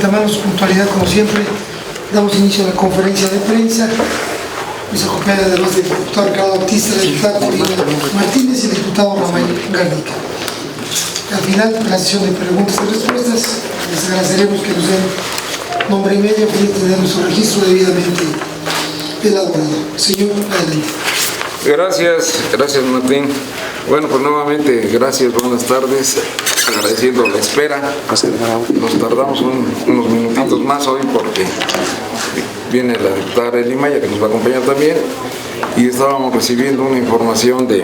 antemano su puntualidad como siempre. Damos inicio a la conferencia de prensa. Nos acompaña además del diputado Ricardo Baptista, la diputada Corina Martínez y el diputado Rafael Garnica. Al final de la sesión de preguntas y respuestas, les agradeceremos que nos den nombre y medio para tener nuestro registro debidamente elaborado. Señor, adelante. Gracias Martín. Bueno, pues nuevamente, gracias, buenas tardes, agradeciendo la espera. Nos tardamos unos minutitos más hoy porque viene la diputada Arely Maya, que nos va a acompañar también, y estábamos recibiendo una información de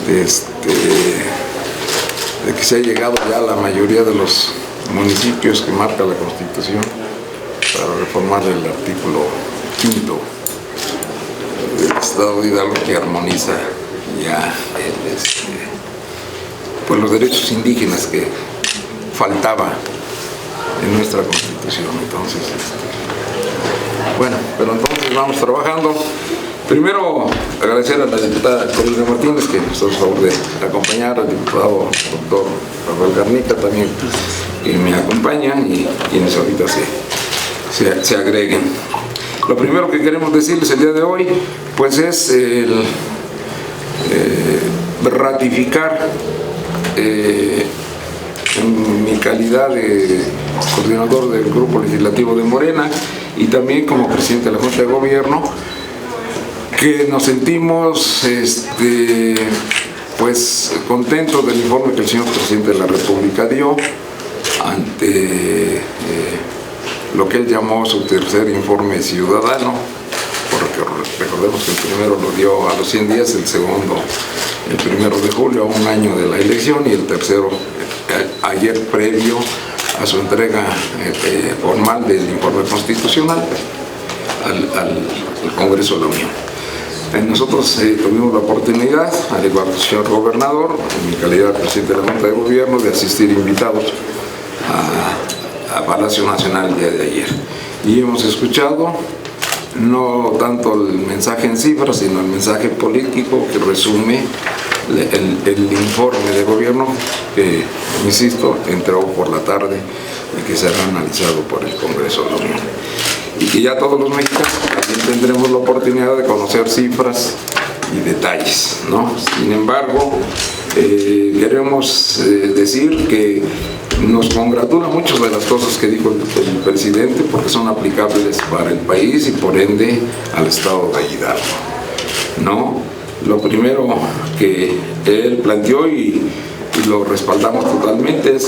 que se ha llegado ya a la mayoría de los municipios que marca la Constitución para reformar el artículo 5º del Estado de Hidalgo, que armoniza ya pues los derechos indígenas que faltaba en nuestra Constitución. Entonces, bueno, pero entonces vamos trabajando. Primero, agradecer a la diputada Corina Martínez, que nos hizo el favor de acompañar, al diputado doctor Rafael Garnica también, que me acompañan, y quienes ahorita se agreguen. Lo primero que queremos decirles el día de hoy, pues es ratificar en mi calidad de coordinador del Grupo Legislativo de Morena y también como presidente de la Junta de Gobierno, que nos sentimos pues contentos del informe que el señor presidente de la República dio ante lo que él llamó su tercer informe ciudadano, porque recordemos que el primero lo dio a los 100 días, el segundo el 1 de julio, a un año de la elección, y el tercero ayer previo a su entrega formal del informe constitucional al Congreso de la Unión. Nosotros tuvimos la oportunidad, al igual que el señor gobernador, en mi calidad de presidente de la Junta de Gobierno, de asistir invitados a Palacio Nacional el día de ayer. Y hemos escuchado no tanto el mensaje en cifras, sino el mensaje político que resume el informe de gobierno que, insisto, entró por la tarde y que será analizado por el Congreso de la Unión. Y que ya todos los mexicanos también tendremos la oportunidad de conocer cifras y detalles, ¿no? Sin embargo, queremos decir que nos congratula muchas de las cosas que dijo el presidente, porque son aplicables para el país y por ende al estado de Hidalgo, ¿no? Lo primero que él planteó y lo respaldamos totalmente es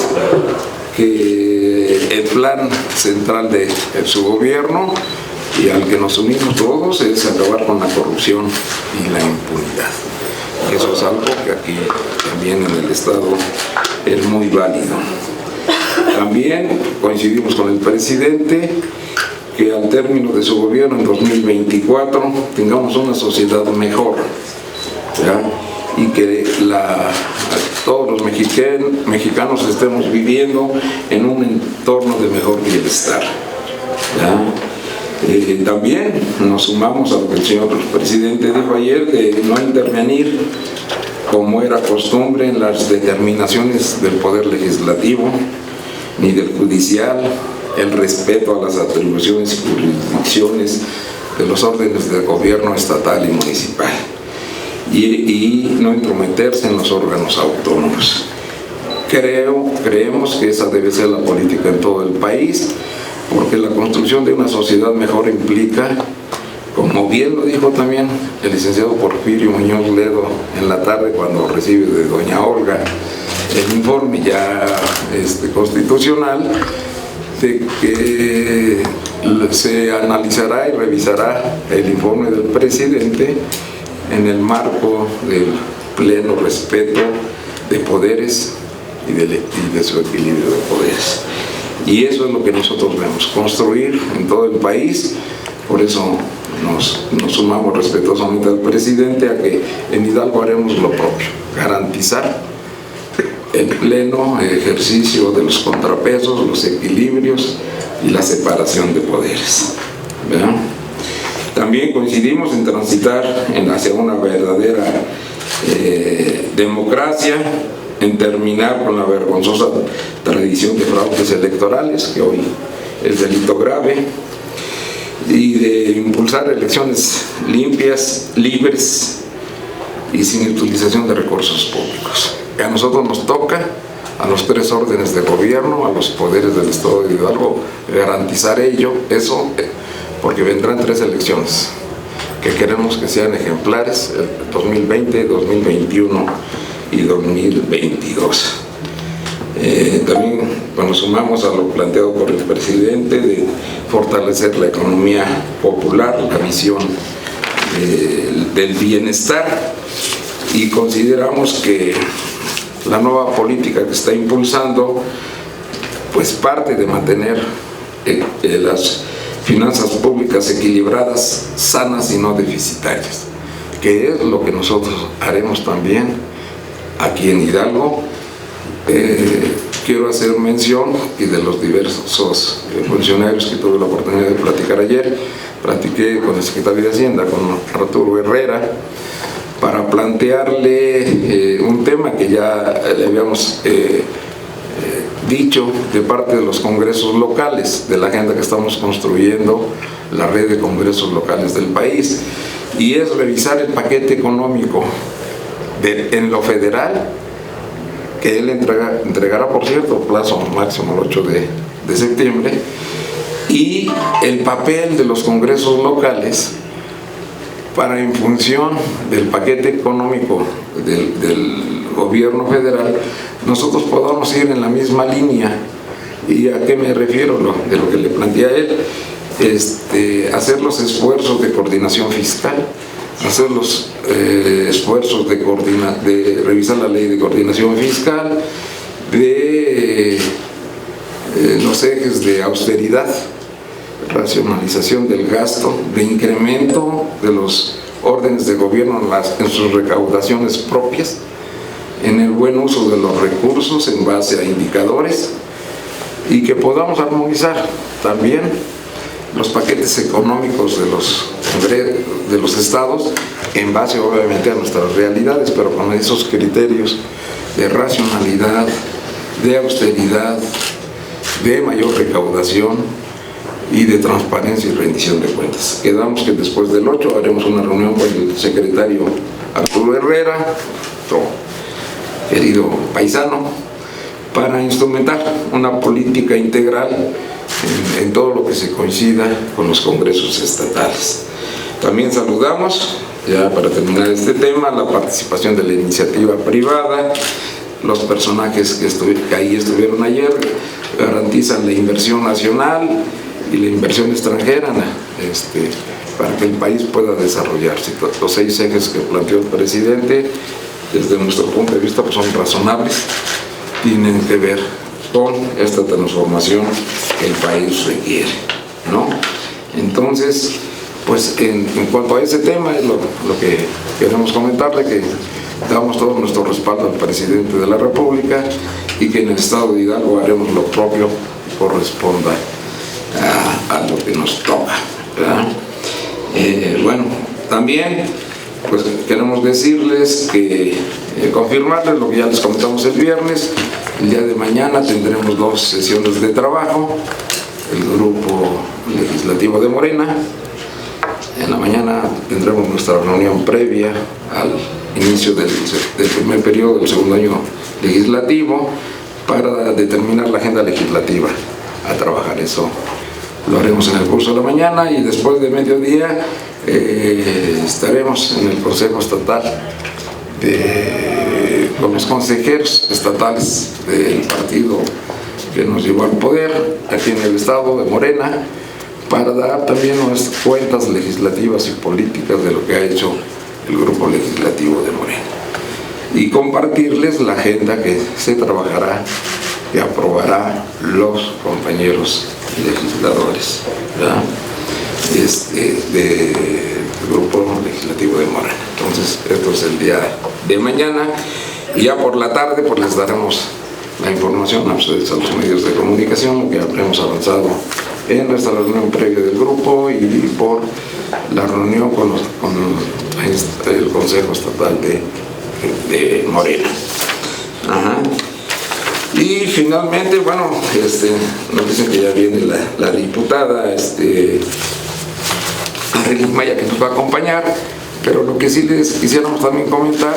que el plan central de su gobierno, y al que nos unimos todos, es acabar con la corrupción y la impunidad. Eso es algo que aquí también en el estado es muy válido. También coincidimos con el presidente que al término de su gobierno en 2024 tengamos una sociedad mejor, ¿ya? Y que todos los mexicanos estemos viviendo en un entorno de mejor bienestar, ¿ya? También nos sumamos a lo que el señor presidente dijo ayer, de no intervenir como era costumbre en las determinaciones del Poder Legislativo ni del Judicial, el respeto a las atribuciones y jurisdicciones de los órdenes de gobierno estatal y municipal, y no intrometerse en los órganos autónomos. Creemos que esa debe ser la política en todo el país, porque la construcción de una sociedad mejor implica, como bien lo dijo también el licenciado Porfirio Muñoz Ledo en la tarde cuando recibe de doña Olga el informe ya constitucional, de que se analizará y revisará el informe del presidente en el marco del pleno respeto de poderes y de su equilibrio de poderes. Y eso es lo que nosotros debemos construir en todo el país. Por eso nos sumamos respetuosamente al presidente a que en Hidalgo haremos lo propio, garantizar el pleno ejercicio de los contrapesos, los equilibrios y la separación de poderes, ¿verdad? También coincidimos en transitar hacia una verdadera democracia en terminar con la vergonzosa tradición de fraudes electorales, que hoy es delito grave, y de impulsar elecciones limpias, libres y sin utilización de recursos públicos. A nosotros nos toca, a los 3 órdenes de gobierno, a los poderes del Estado de Hidalgo, garantizar eso, porque vendrán 3 elecciones que queremos que sean ejemplares, el 2020, 2021 y 2022. También nos sumamos a lo planteado por el presidente de fortalecer la economía popular, la visión del bienestar, y consideramos que la nueva política que está impulsando pues parte de mantener las finanzas públicas equilibradas, sanas y no deficitarias, que es lo que nosotros haremos también aquí en Hidalgo. Quiero hacer mención y de los diversos funcionarios que tuve la oportunidad de platicar ayer. Platiqué con el secretario de Hacienda, con Arturo Herrera, para plantearle un tema que ya le habíamos dicho de parte de los congresos locales, de la agenda que estamos construyendo, la red de congresos locales del país, y es revisar el paquete económico en lo federal, que él entregará, por cierto, plazo máximo el 8 de septiembre, y el papel de los congresos locales para, en función del paquete económico del gobierno federal, nosotros podamos ir en la misma línea. ¿Y a qué me refiero? De lo que le plantea él, hacer los esfuerzos de coordinación fiscal, hacer los esfuerzos de revisar la ley de coordinación fiscal, de los ejes de austeridad, racionalización del gasto, de incremento de los órdenes de gobierno en sus recaudaciones propias, en el buen uso de los recursos en base a indicadores, y que podamos armonizar también los paquetes económicos de los estados en base obviamente a nuestras realidades, pero con esos criterios de racionalidad, de austeridad, de mayor recaudación y de transparencia y rendición de cuentas. Quedamos que después del 8 haremos una reunión con el secretario Arturo Herrera, nuestro querido paisano, para instrumentar una política integral en todo lo que se coincida con los congresos estatales. También saludamos, ya para terminar este tema, la participación de la iniciativa privada. Los personajes que ahí estuvieron ayer garantizan la inversión nacional y la inversión extranjera para que el país pueda desarrollarse. Los 6 ejes que planteó el presidente, desde nuestro punto de vista, pues son razonables, tienen que ver con esta transformación que el país requiere, ¿no? Entonces, pues en cuanto a ese tema es lo que queremos comentarle, que damos todo nuestro respaldo al presidente de la República y que en el estado de Hidalgo haremos lo propio que corresponda a lo que nos toca, ¿verdad? Bueno, también pues queremos decirles que confirmarles lo que ya les comentamos el viernes. El día de mañana tendremos 2 sesiones de trabajo, el grupo legislativo de Morena. En la mañana tendremos nuestra reunión previa al inicio del primer periodo del segundo año legislativo para determinar la agenda legislativa a trabajar. Eso lo haremos en el curso de la mañana, y después de mediodía estaremos en el Consejo Estatal con los consejeros estatales del partido que nos llevó al poder aquí en el estado de Morena, para dar también nuestras cuentas legislativas y políticas de lo que ha hecho el grupo legislativo de Morena, y compartirles la agenda que se trabajará y aprobará los compañeros legisladores, ¿verdad? Del grupo legislativo de Morena. Entonces, esto es el día de mañana, y ya por la tarde pues les daremos la información a ustedes, a los medios de comunicación, que habremos avanzado en nuestra reunión previa del grupo y por la reunión con el Consejo Estatal de Morena. Ajá. Y finalmente, bueno, nos dicen que ya viene la diputada Arely Maya, que nos va a acompañar, pero lo que sí les quisiéramos también comentar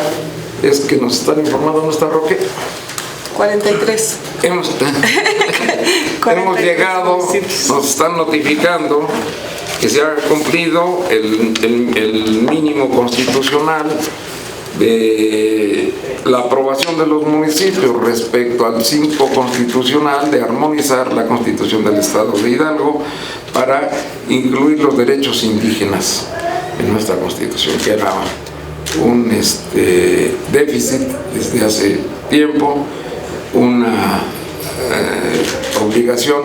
es que nos están informando nuestra Roque. 43. Hemos llegado, nos están notificando que se ha cumplido el mínimo constitucional de la aprobación de los municipios respecto al 5 constitucional de armonizar la Constitución del Estado de Hidalgo para incluir los derechos indígenas en nuestra Constitución, que era un déficit desde hace tiempo, una obligación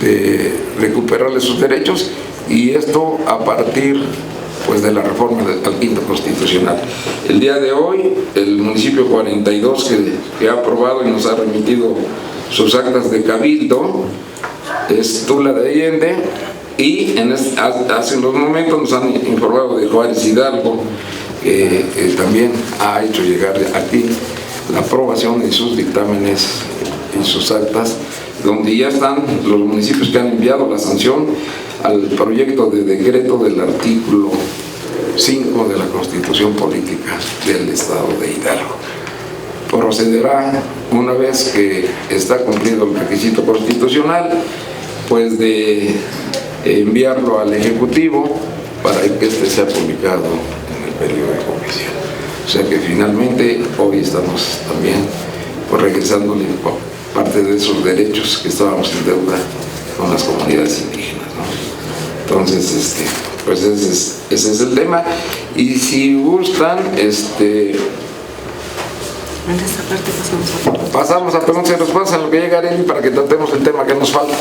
de recuperarles sus derechos, y esto a partir pues de la reforma al quinto constitucional. El día de hoy el municipio 42 que ha aprobado y nos ha remitido sus actas de cabildo es Tula de Allende, y hace unos momentos nos han informado de Juárez Hidalgo, que también ha hecho llegar aquí la aprobación de sus dictámenes y sus actas, donde ya están los municipios que han enviado la sanción al proyecto de decreto del artículo 5 de la Constitución Política del Estado de Hidalgo. Procederá, una vez que está cumplido el requisito constitucional, pues de enviarlo al Ejecutivo para que este sea publicado en el periódico oficial. O sea que finalmente hoy estamos también pues regresándole parte de esos derechos que estábamos en deuda con las comunidades indígenas, ¿no? Entonces, pues ese es el tema. Y si gustan, En esta parte pasamos a preguntas y respuestas en lo que llega Arely para que tratemos el tema que nos falta,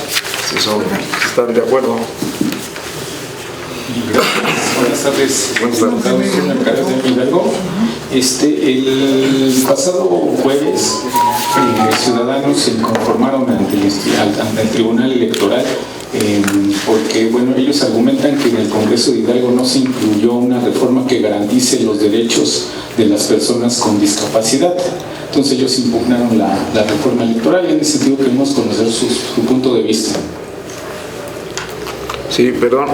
si están de acuerdo. Buenas tardes. Buenas tardes. En la alcaldía de Hidalgo. El pasado jueves, ciudadanos se inconformaron ante el Tribunal Electoral porque, bueno, ellos argumentan que en el Congreso de Hidalgo no se incluyó una reforma que garantice los derechos de las personas con discapacidad. Entonces ellos impugnaron la reforma electoral, y en ese sentido queremos conocer su punto de vista. Sí, perdón.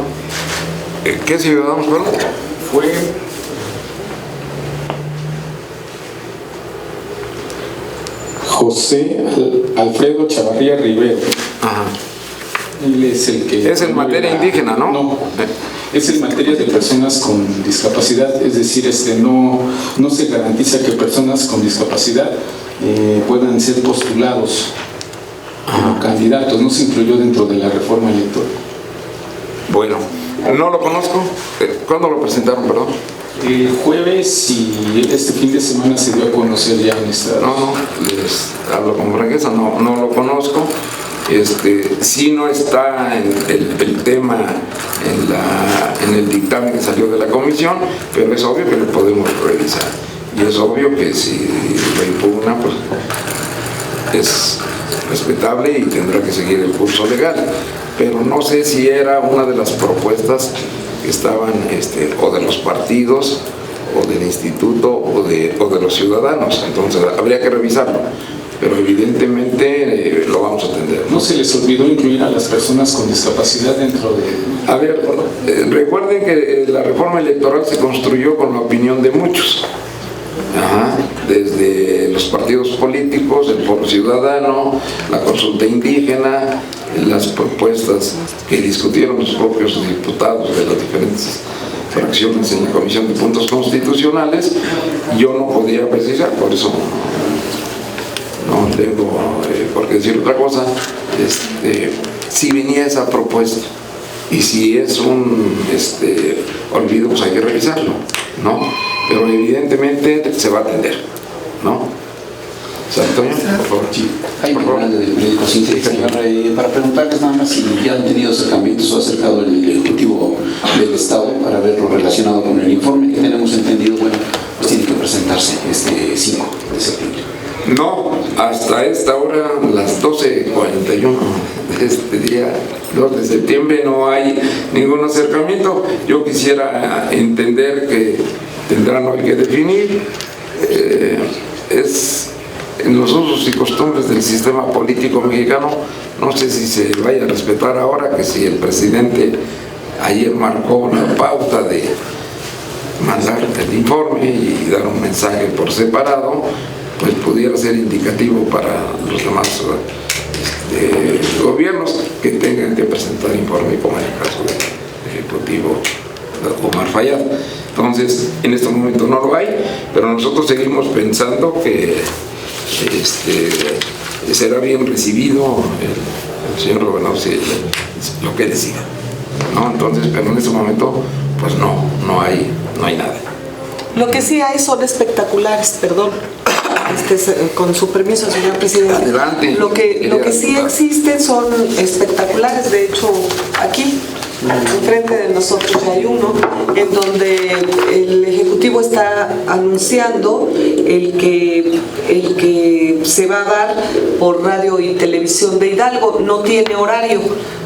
¿Qué ciudadanos fueron? Fue José Alfredo Chavarría Rivero. Ajá. Él es el que... Es en materia indígena, ¿no? No, es en materia de personas con discapacidad, es decir, no se garantiza que personas con discapacidad puedan ser postulados como candidatos, no se incluyó dentro de la reforma electoral. Bueno, no lo conozco. ¿Cuándo lo presentaron, perdón? El jueves, y este fin de semana se dio a conocer ya en esta... No, les hablo con franqueza, no lo conozco. Sí no está en el tema en el dictamen que salió de la comisión, pero es obvio que lo podemos revisar. Y es obvio que si lo impugna, pues es respetable y tendrá que seguir el curso legal. Pero no sé si era una de las propuestas que estaban o de los partidos o del instituto o de los ciudadanos. Entonces habría que revisarlo, pero evidentemente lo vamos a atender. ¿No se les olvidó incluir a las personas con discapacidad dentro de...? A ver, recuerden que la reforma electoral se construyó con la opinión de muchos. Desde los partidos políticos, el Foro Ciudadano, la consulta indígena, las propuestas que discutieron los propios diputados de las diferentes fracciones en la Comisión de Puntos Constitucionales. Yo no podía precisar, por eso no tengo por qué decir otra cosa. Si venía esa propuesta y si es un olvido, pues hay que revisarlo, ¿no? Pero evidentemente se va a atender, ¿no? Antonio, por favor. Hay Hernández del periódico Síntesis, señor, para preguntarles nada más si ya han tenido acercamientos o acercado el Ejecutivo del Estado para ver lo relacionado con el informe que tenemos entendido, bueno, pues tiene que presentarse este 5 de septiembre. No, hasta esta hora, las 12:41 de este día, 2 de septiembre, no hay ningún acercamiento. Yo quisiera entender que tendrán hoy que definir. Es en los usos y costumbres del sistema político mexicano. No sé si se vaya a respetar ahora, que si el presidente ayer marcó una pauta de mandar el informe y dar un mensaje por separado, pues pudiera ser indicativo para los demás gobiernos que tengan que presentar informe, como en el caso del Ejecutivo Omar Fayad. Entonces, en este momento no lo hay, pero nosotros seguimos pensando que será bien recibido el señor gobernador lo que decida, ¿no? Entonces, pero en este momento pues no hay nada. Lo que sí hay son espectaculares, perdón, con su permiso, señor presidente. Adelante. Lo que sí existen son espectaculares, de hecho, aquí, enfrente de nosotros ya hay uno, en donde el Ejecutivo está anunciando el que se va a dar por radio y televisión de Hidalgo. No tiene horario.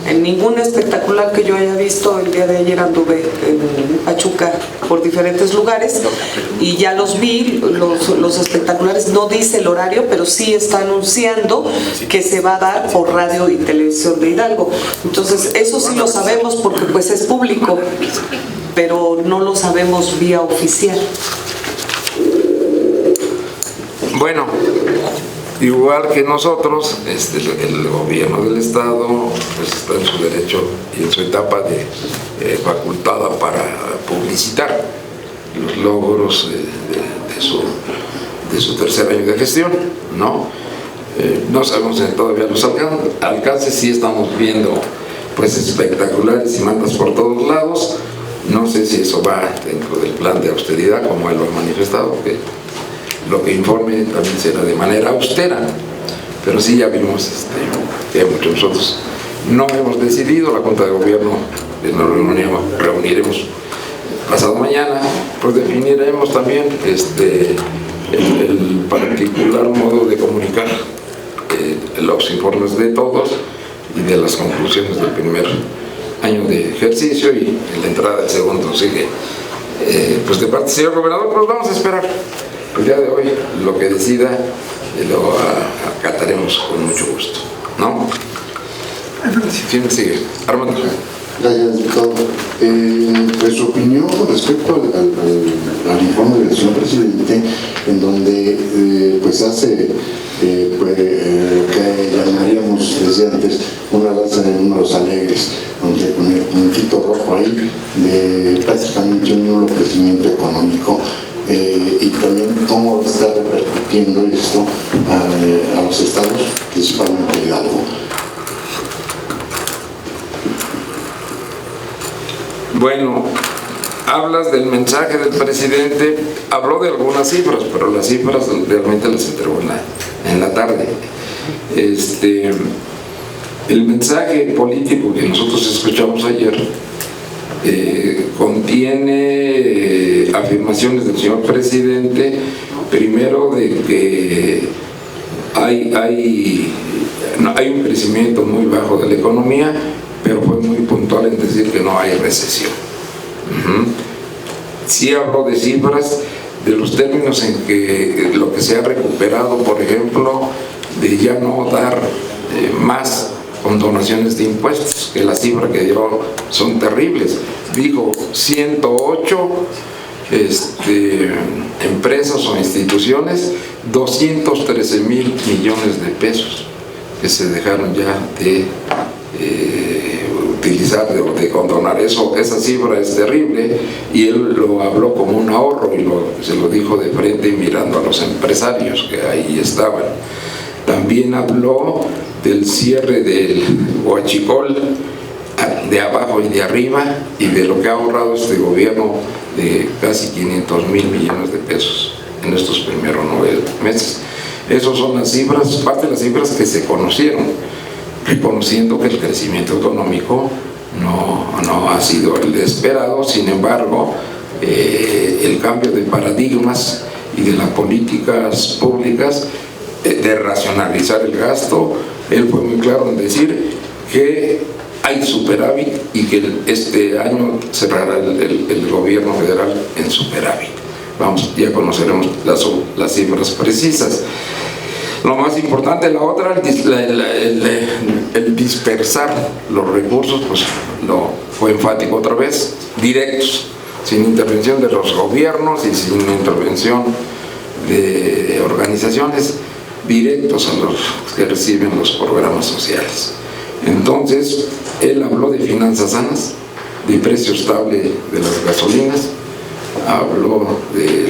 En ningún espectacular que yo haya visto, el día de ayer anduve en Pachuca por diferentes lugares y ya los vi, los espectaculares, no dice el horario, pero sí está anunciando que se va a dar por radio y televisión de Hidalgo. Entonces, eso sí lo sabemos porque pues es público, pero no lo sabemos vía oficial. Bueno, igual que nosotros, el gobierno del estado pues está en su derecho y en su etapa facultada para publicitar los logros de su tercer año de gestión, ¿no? No sabemos todavía los alcances, sí estamos viendo pues espectaculares y mandas por todos lados. No sé si eso va dentro del plan de austeridad, como él lo ha manifestado, que lo que informe también será de manera austera, pero sí ya vimos que muchos nosotros no hemos decidido. La Junta de Gobierno nos reuniremos pasado mañana, pues definiremos también el particular modo de comunicar los informes de todos y de las conclusiones del primer año de ejercicio y en la entrada del segundo. Así que pues de parte del señor gobernador, pues vamos a esperar. El día de hoy lo que decida lo acataremos con mucho gusto, ¿no? ¿Quién sigue? Armando. Gracias, diputado. Pues su opinión respecto al informe del señor presidente, en donde pues hace que llamaríamos desde antes una raza de números alegres, donde con el puntito rojo ahí de prácticamente un nulo crecimiento económico. Y también cómo está repercutiendo esto a los estados, principalmente Hidalgo. Bueno, hablas del mensaje del presidente, habló de algunas cifras, pero las cifras realmente las entregó en la tarde. El mensaje político que nosotros escuchamos ayer contiene afirmaciones del señor presidente, primero de que hay un crecimiento muy bajo de la economía, pero fue muy puntual en decir que no hay recesión. Sí habló de cifras, de los términos en que lo que se ha recuperado, por ejemplo, de ya no dar más con donaciones de impuestos, que la cifra que dio son terribles. Dijo 108 empresas o instituciones, 213,000 millones de pesos que se dejaron ya de utilizar, de condonar. Esa cifra es terrible y él lo habló como un ahorro y se lo dijo de frente mirando a los empresarios que ahí estaban. También habló del cierre del huachicol de abajo y de arriba y de lo que ha ahorrado este gobierno de casi 500,000 millones de pesos en estos primeros 9 meses. Esas son las cifras, parte de las cifras que se conocieron, reconociendo que el crecimiento económico no ha sido el esperado. Sin embargo, el cambio de paradigmas y de las políticas públicas de racionalizar el gasto, él fue muy claro en decir que hay superávit y que este año cerrará el gobierno federal en superávit. Ya conoceremos las cifras precisas. Lo más importante, la otra, el dispersar los recursos, pues lo fue enfático otra vez, directos, sin intervención de los gobiernos y sin intervención de organizaciones, directos a los que reciben los programas sociales. Entonces, él habló de finanzas sanas, de precio estable de las gasolinas, habló de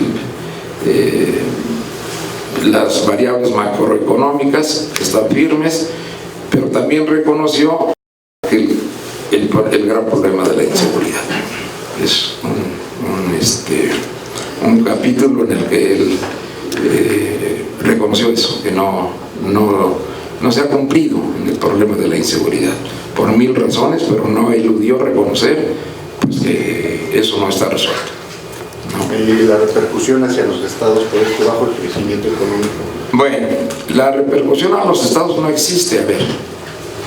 las variables macroeconómicas que están firmes, pero también reconoció que el gran problema de la inseguridad. Es un capítulo en el que él reconoció eso, que no se ha cumplido en el problema de la inseguridad, por 1000 razones, pero no eludió reconocer pues, que eso no está resuelto. ¿Y la repercusión hacia los estados por esto bajo el crecimiento económico? Bueno, la repercusión a los estados no existe. A ver,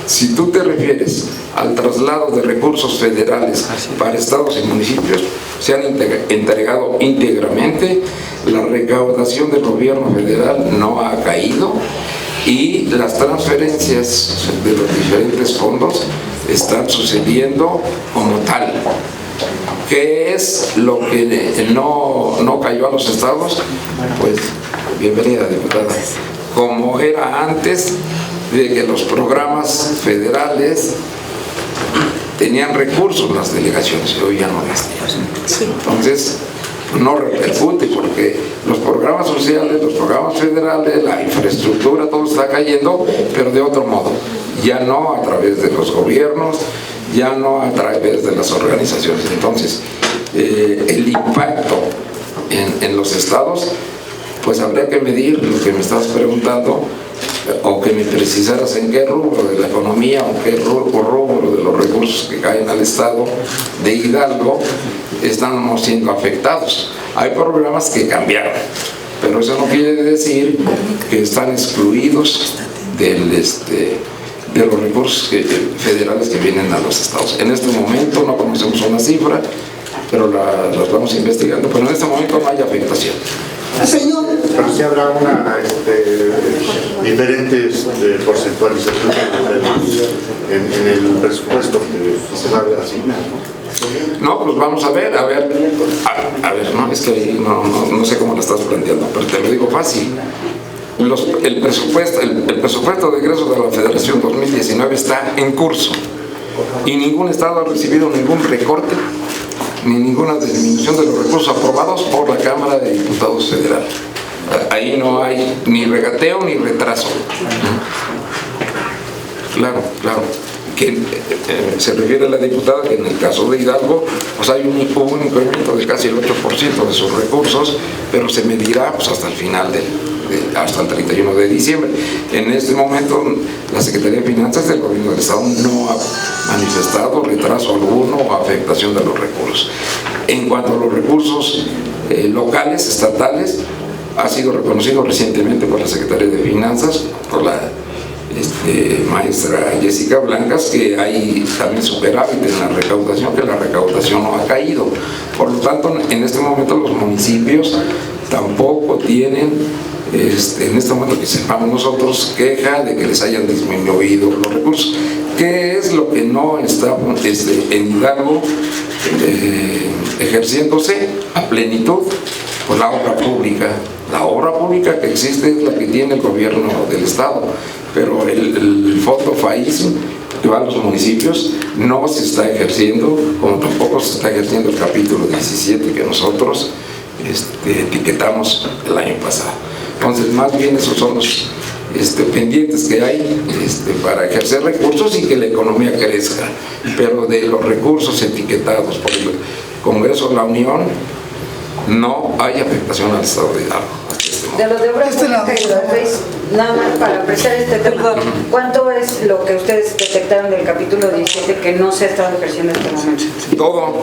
si tú te refieres al traslado de recursos federales para estados y municipios, se han entregado íntegramente, la recaudación del gobierno federal no ha caído y las transferencias de los diferentes fondos están sucediendo como tal. ¿Qué es lo que no cayó a los estados? Pues, bienvenida, diputada. Como era antes de que los programas federales tenían recursos las delegaciones, hoy ya no las tienen. Entonces, no repercute porque los programas sociales, los programas federales, la infraestructura, todo está cayendo, pero de otro modo. Ya no a través de los gobiernos, ya no a través de las organizaciones. Entonces, el impacto en los estados, pues habría que medir lo que me estás preguntando, o que me precisaras en qué rubro de la economía o qué rubro de los recursos que caen al estado de Hidalgo estamos siendo afectados. Hay programas que cambiaron, pero eso no quiere decir que están excluidos de los recursos federales que vienen a los estados. En este momento no conocemos una cifra, pero las vamos investigando, pero en este momento no hay afectación. Señor. Pero sí habrá una diferentes porcentualizaciones en el presupuesto que se va a asignar. No, pues vamos a ver, no, es que no sé cómo lo estás planteando, pero te lo digo fácil. El presupuesto de egresos de la Federación 2019 está en curso y ningún estado ha recibido ningún recorte ni ninguna disminución de los recursos aprobados por la Cámara de Diputados Federal. Ahí no hay ni regateo ni retraso. Claro. Que se refiere a la diputada que en el caso de Hidalgo pues hubo un incremento de casi el 8% de sus recursos, pero se medirá pues, hasta el final hasta el 31 de diciembre. En este momento la Secretaría de Finanzas del Gobierno del Estado no ha manifestado retraso alguno o afectación de los recursos. En cuanto a los recursos locales, estatales, ha sido reconocido recientemente por la Secretaría de Finanzas, por la maestra Jessica Blancas, que hay también superávit en la recaudación, que la recaudación no ha caído. Por lo tanto, en este momento los municipios tampoco tienen, en este momento que sepamos nosotros, queja de que les hayan disminuido los recursos. ¿Qué es lo que no está en Hidalgo ejerciéndose a plenitud? Pues la obra pública. La obra pública que existe es la que tiene el gobierno del estado, pero el fondo FAIS que va a los municipios no se está ejerciendo, como tampoco se está ejerciendo el capítulo 17 que nosotros etiquetamos el año pasado. Entonces, más bien esos son los pendientes que hay para ejercer recursos y que la economía crezca, pero de los recursos etiquetados por el Congreso de la Unión no hay afectación al estado de Hidalgo. De los de obras públicas y los FAIS, nada más para apreciar este tema, ¿cuánto es lo que ustedes detectaron del capítulo 17 que no se ha estado ejerciendo en este momento? Todo,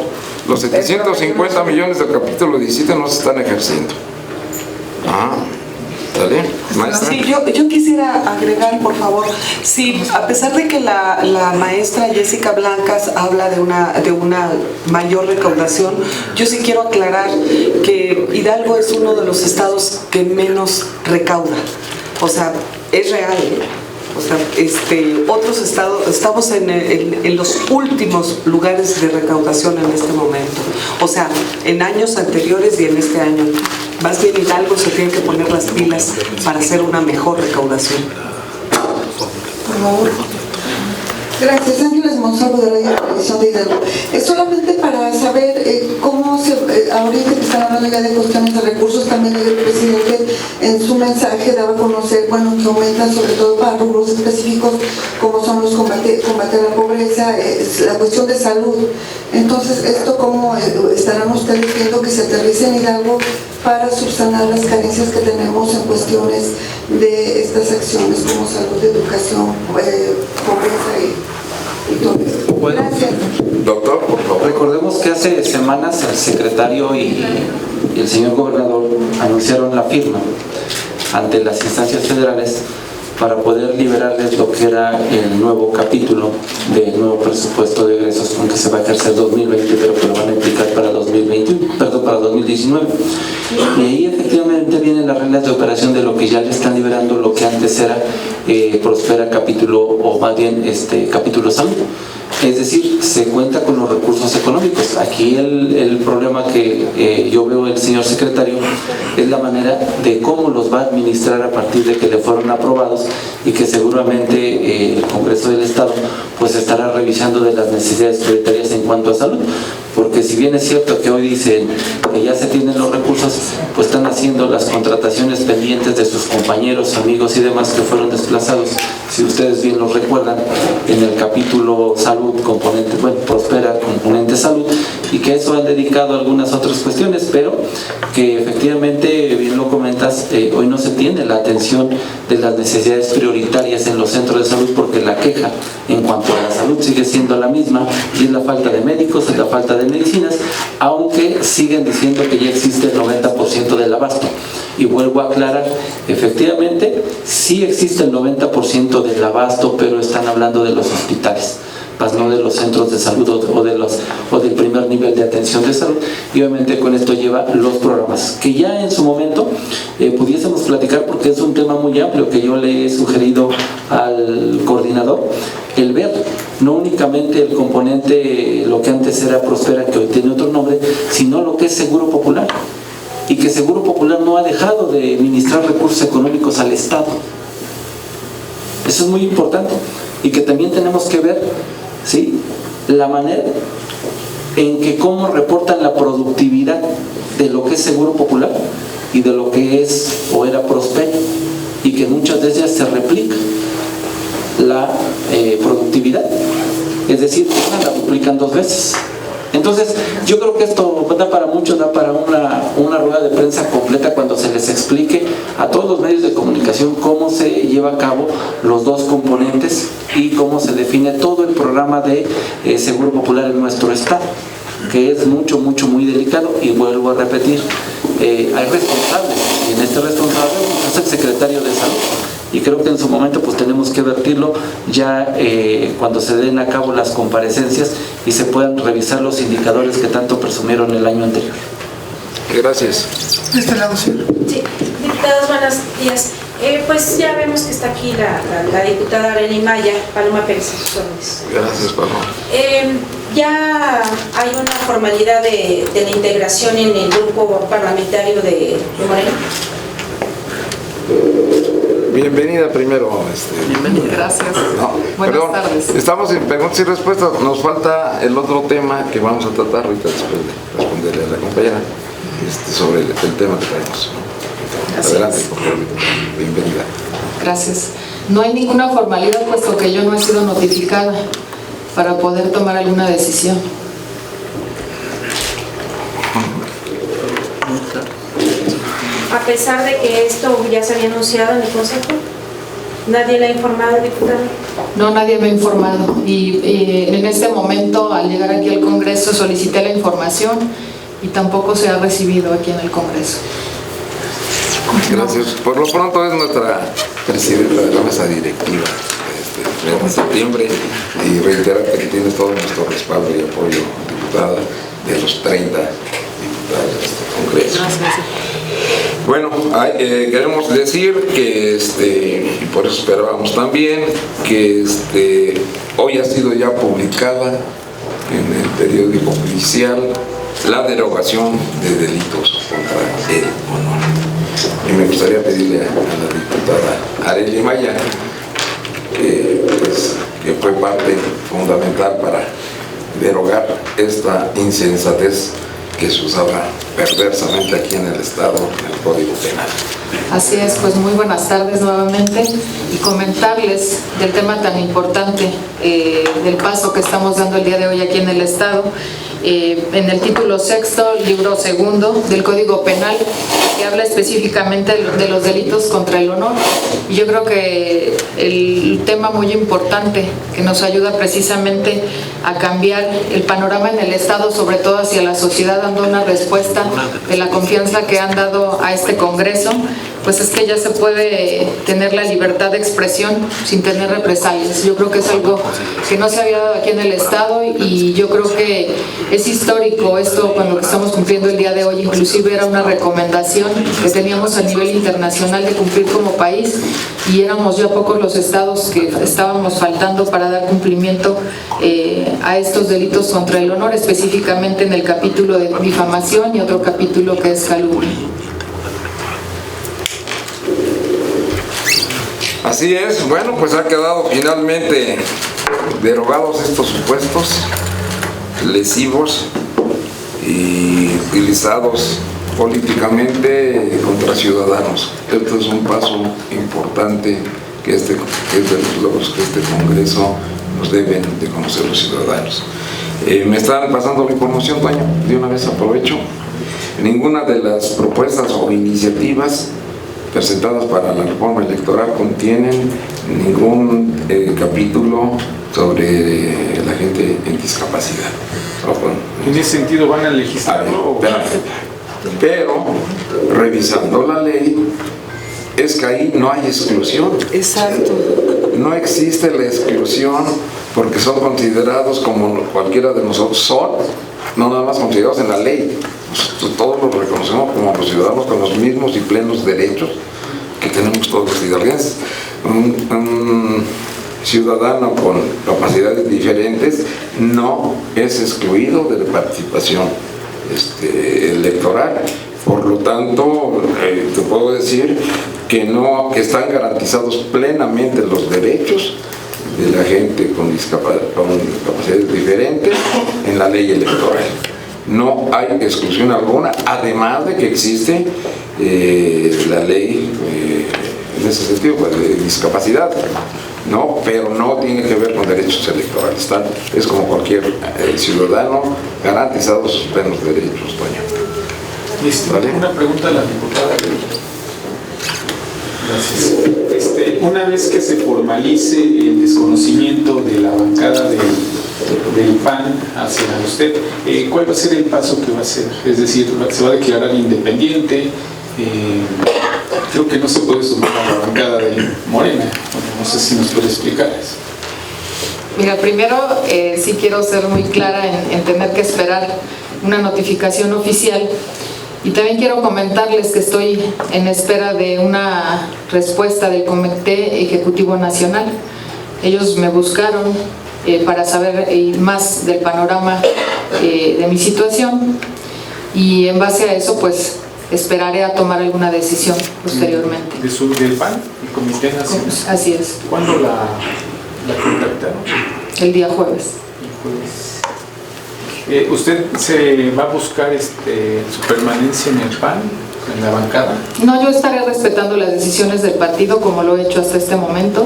los 750 millones del capítulo 17 no se están ejerciendo. ¿Sale? Maestra. Sí, yo quisiera agregar, por favor, sí, a pesar de que la maestra Jessica Blancas habla de una mayor recaudación, yo sí quiero aclarar que Hidalgo es uno de los estados que menos recauda. O sea, es real, ¿eh? O sea, otros estados, estamos en los últimos lugares de recaudación en este momento. O sea, en años anteriores y en este año. Más bien Hidalgo se tiene que poner las pilas para hacer una mejor recaudación. Por favor. Gracias, Ángeles Monsalvo de Radio Televisión de Hidalgo. Es solamente para saber cómo ahorita que están hablando ya de cuestiones de recursos, también el presidente en su mensaje daba a conocer, bueno, que aumentan sobre todo para rubros específicos como son los combate a la pobreza, la cuestión de salud. Entonces, ¿esto cómo estarán ustedes viendo que se aterrice en Hidalgo para subsanar las carencias que tenemos en cuestiones de estas acciones como salud, educación, pobreza y todo esto? Gracias. Doctor, por favor. Recordemos que hace semanas el secretario y el señor gobernador anunciaron la firma ante las instancias federales para poder liberarles lo que era el nuevo capítulo del nuevo presupuesto de egresos con que se va a ejercer 2020, pero que lo van a aplicar para 2019. Y ahí efectivamente vienen las reglas de operación de lo que ya le están liberando, lo que antes era Prospera capítulo, o más bien capítulo salud. Es decir, se cuenta con los recursos económicos. Aquí el problema que yo veo el señor secretario es la manera de cómo los va a administrar a partir de que le fueron aprobados, y que seguramente el Congreso del Estado pues estará revisando de las necesidades prioritarias en cuanto a salud. Porque si bien es cierto que hoy dicen que ya se tienen los recursos, pues están haciendo las contrataciones pendientes de sus compañeros, amigos y demás que fueron desplazados. Si ustedes bien lo recuerdan, en el capítulo salud, componente, bueno, Prospera, componente salud, y que eso han dedicado a algunas otras cuestiones, pero que efectivamente, bien lo comentas, hoy no se tiene la atención de las necesidades prioritarias en los centros de salud, porque la queja en cuanto a la salud sigue siendo la misma, y es la falta de médicos, es la falta de medicinas, aunque siguen diciendo que ya existe el 90% del abasto. Y vuelvo a aclarar, efectivamente sí existe el 90% del abasto, pero están hablando de los hospitales, más no de los centros de salud o del primer nivel de atención de salud. Y obviamente con esto lleva los programas, que ya en su momento pudiésemos platicar, porque es un tema muy amplio que yo le he sugerido al coordinador, el ver no únicamente el componente, lo que antes era Prospera, que hoy tiene otro nombre, sino lo que es Seguro Popular, y que Seguro Popular no ha dejado de administrar recursos económicos al Estado. Eso es muy importante, y que también tenemos que ver, ¿sí?, la manera en que cómo reportan la productividad de lo que es Seguro Popular y de lo que es o era Prospera, y que muchas de ellas se replica la productividad, es decir, la duplican 2 veces. Entonces, yo creo que esto da para mucho, da para una rueda de prensa completa cuando se les explique a todos los medios de comunicación cómo se lleva a cabo los dos componentes y cómo se define todo el programa de Seguro Popular en nuestro estado, que es muy delicado. Y vuelvo a repetir, hay responsables, y en este responsable es el secretario de Salud. Y creo que en su momento pues tenemos que vertirlo ya cuando se den a cabo las comparecencias y se puedan revisar los indicadores que tanto presumieron el año anterior. Gracias. De este lado, sí. Sí, diputados, buenos días. Pues ya vemos que está aquí la diputada Arely Maya, Paloma Pérez. Gracias, Paloma. Ya hay una formalidad de la integración en el grupo parlamentario de Morena. Bienvenida primero. Bienvenida, gracias. No, Buenas tardes. Estamos en preguntas y respuestas. Nos falta el otro tema que vamos a tratar ahorita después de responderle a la compañera sobre el tema que traemos. Adelante, por favor. Bienvenida. Gracias. No hay ninguna formalidad, puesto que yo no he sido notificada para poder tomar alguna decisión. A pesar de que esto ya se había anunciado en el Consejo, ¿nadie le ha informado, diputada? No, nadie me ha informado. Y en este momento, al llegar aquí al Congreso, solicité la información y tampoco se ha recibido aquí en el Congreso. Gracias. Por lo pronto es nuestra presidenta de la mesa directiva de septiembre, y reiterarte que tienes todo nuestro respaldo y apoyo, diputada, de los 30 diputados de este Congreso. Gracias. Bueno, queremos decir que, y por eso esperábamos también, que hoy ha sido ya publicada en el periódico oficial la derogación de delitos contra el honor. Y me gustaría pedirle a la diputada Arely Maya, que fue parte fundamental para derogar esta insensatez que se usaba perversamente aquí en el Estado, en el Código Penal. Así es, pues muy buenas tardes nuevamente y comentarles del tema tan importante, del paso que estamos dando el día de hoy aquí en el Estado, en el título 6, libro 2 del Código Penal, que habla específicamente de los delitos contra el honor. Y yo creo que el tema muy importante que nos ayuda precisamente a cambiar el panorama en el Estado, sobre todo hacia la sociedad, dando una respuesta de la confianza que han dado a este Congreso, pues es que ya se puede tener la libertad de expresión sin tener represalias. Yo creo que es algo que no se había dado aquí en el Estado y yo creo que es histórico esto con lo que estamos cumpliendo el día de hoy. Inclusive era una recomendación que teníamos a nivel internacional de cumplir como país y éramos ya pocos los estados que estábamos faltando para dar cumplimiento a estos delitos contra el honor, específicamente en el capítulo de difamación y otro capítulo que es calumnia. Así es, bueno, pues ha quedado finalmente derogados estos supuestos lesivos y utilizados políticamente contra ciudadanos. Esto es un paso importante que es de los logros que este Congreso nos deben de conocer los ciudadanos. Me están pasando la información, Toño, de una vez aprovecho. Ninguna de las propuestas o iniciativas presentadas para la reforma electoral contienen ningún capítulo sobre la gente en discapacidad. En ese sentido, ¿van a legislarlo? Pero revisando la ley, es que ahí no hay exclusión. Exacto. No existe la exclusión porque son considerados como cualquiera de nosotros son, no nada más considerados en la ley. Nosotros todos los reconocemos como los ciudadanos con los mismos y plenos derechos que tenemos todos los hidalguenses. Un ciudadano con capacidades diferentes no es excluido de la participación electoral. Por lo tanto, te puedo decir que están garantizados plenamente los derechos de la gente con capacidades diferentes en la ley electoral. No hay exclusión alguna, además de que existe la ley en ese sentido, pues, de discapacidad, ¿no? Pero no tiene que ver con derechos electorales. Es como cualquier ciudadano, garantizados sus plenos derechos, Toño. ¿Vale? Una pregunta a la diputada. Gracias. Una vez que se formalice el desconocimiento de la bancada del PAN hacia usted, ¿cuál va a ser el paso que va a hacer? Es decir, ¿se va a declarar independiente? Creo que no se puede sumar a la bancada de Morena. No sé si nos puede explicar eso. Mira, primero sí quiero ser muy clara en tener que esperar una notificación oficial. Y también quiero comentarles que estoy en espera de una respuesta del Comité Ejecutivo Nacional. Ellos me buscaron para saber más del panorama de mi situación y en base a eso pues esperaré a tomar alguna decisión posteriormente. ¿Del PAN? ¿El Comité Nacional? Así es. ¿Cuándo la contactaron? El día jueves. El jueves. ¿Usted se va a buscar su permanencia en el PAN, en la bancada? No, yo estaré respetando las decisiones del partido como lo he hecho hasta este momento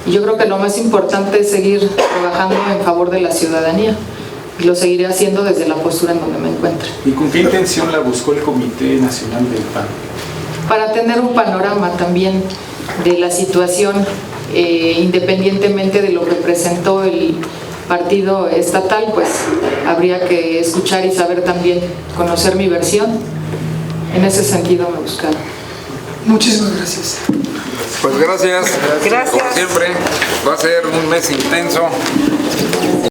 y yo creo que lo más importante es seguir trabajando en favor de la ciudadanía y lo seguiré haciendo desde la postura en donde me encuentre. ¿Y con qué intención la buscó el Comité Nacional del PAN? Para tener un panorama también de la situación independientemente de lo que presentó el partido estatal, pues habría que escuchar y saber también, conocer mi versión. En ese sentido me buscaron. Muchísimas gracias. Pues gracias. Gracias. Como siempre, va a ser un mes intenso.